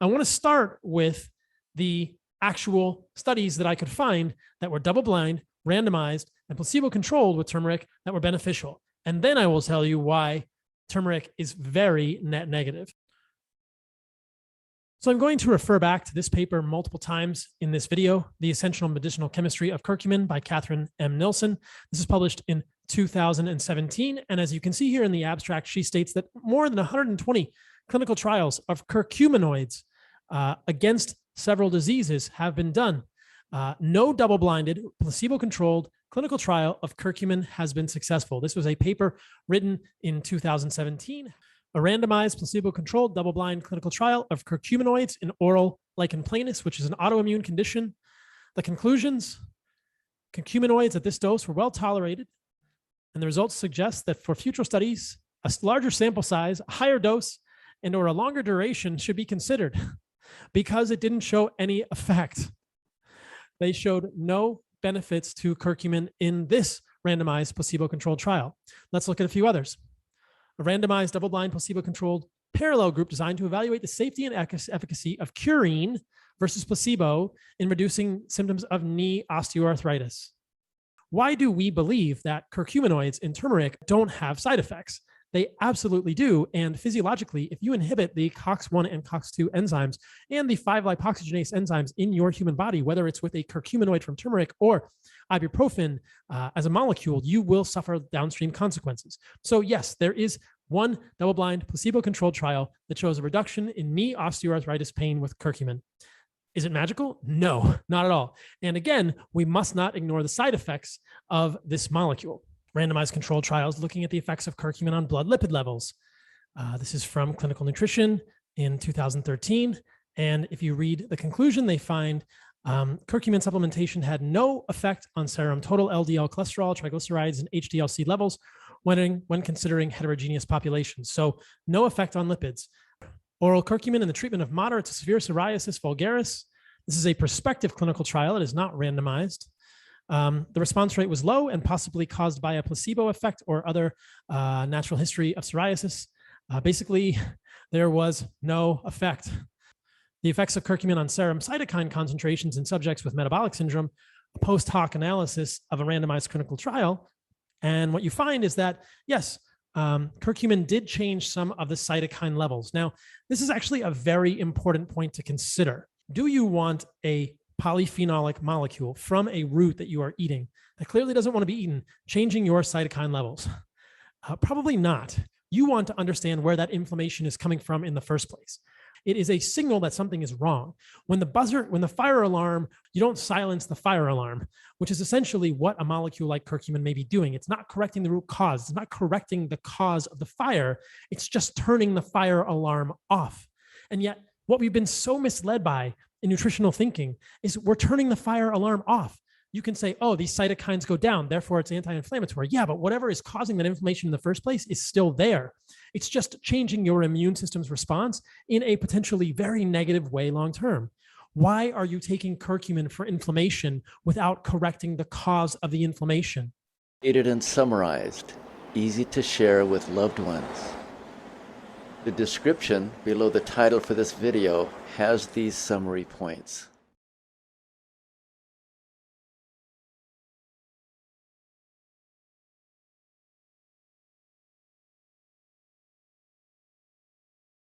I want to start with the actual studies that I could find that were double-blind, randomized, and placebo-controlled with turmeric that were beneficial. And then I will tell you why turmeric is very net negative. So I'm going to refer back to this paper multiple times in this video, The Essential Medicinal Chemistry of Curcumin by Kathryn Nelson. This is published in 2017. And as you can see here in the abstract, she states that more than 120 clinical trials of curcuminoids against several diseases have been done. No double-blinded, placebo-controlled clinical trial of curcumin has been successful. This was a paper written in 2017. A randomized, placebo-controlled, double-blind clinical trial of curcuminoids in oral lichen planus, which is an autoimmune condition. The conclusions: curcuminoids at this dose were well tolerated, and the results suggest that for future studies, a larger sample size, a higher dose, and/or a longer duration should be considered because it didn't show any effect. They showed no benefits to curcumin in this randomized, placebo-controlled trial. Let's look at a few others. A randomized, double-blind, placebo-controlled parallel group designed to evaluate the safety and efficacy of Curene versus placebo in reducing symptoms of knee osteoarthritis. Why do we believe that curcuminoids in turmeric don't have side effects? They absolutely do. And physiologically, if you inhibit the COX-1 and COX-2 enzymes and the 5-lipoxygenase enzymes in your human body, whether it's with a curcuminoid from turmeric or ibuprofen as a molecule, you will suffer downstream consequences. So yes, there is one double-blind, placebo-controlled trial that shows a reduction in knee osteoarthritis pain with curcumin. Is it magical? No, not at all. And again, we must not ignore the side effects of this molecule. Randomized controlled trials looking at the effects of curcumin on blood lipid levels. This is from Clinical Nutrition in 2013. And if you read the conclusion, they find curcumin supplementation had no effect on serum total LDL cholesterol, triglycerides, and HDL-C levels when considering heterogeneous populations. So no effect on lipids. Oral curcumin in the treatment of moderate to severe psoriasis vulgaris. This is a prospective clinical trial. It is not randomized. The response rate was low and possibly caused by a placebo effect or other natural history of psoriasis. Basically, there was no effect. The effects of curcumin on serum cytokine concentrations in subjects with metabolic syndrome, a post hoc analysis of a randomized clinical trial. And what you find is that, yes, curcumin did change some of the cytokine levels. Now, this is actually a very important point to consider. Do you want a polyphenolic molecule from a root that you are eating that clearly doesn't want to be eaten, changing your cytokine levels? Probably not. You want to understand where that inflammation is coming from in the first place. It is a signal that something is wrong. When the fire alarm, you don't silence the fire alarm, which is essentially what a molecule like curcumin may be doing. It's not correcting the root cause. It's not correcting the cause of the fire. It's just turning the fire alarm off. And yet, what we've been so misled by in nutritional thinking is we're turning the fire alarm off. You can say, oh, these cytokines go down, therefore it's anti-inflammatory. Yeah, but whatever is causing that inflammation in the first place is still there. It's just changing your immune system's response in a potentially very negative way long-term. Why are you taking curcumin for inflammation without correcting the cause of the inflammation? Stated and summarized, easy to share with loved ones. The description below the title for this video has these summary points.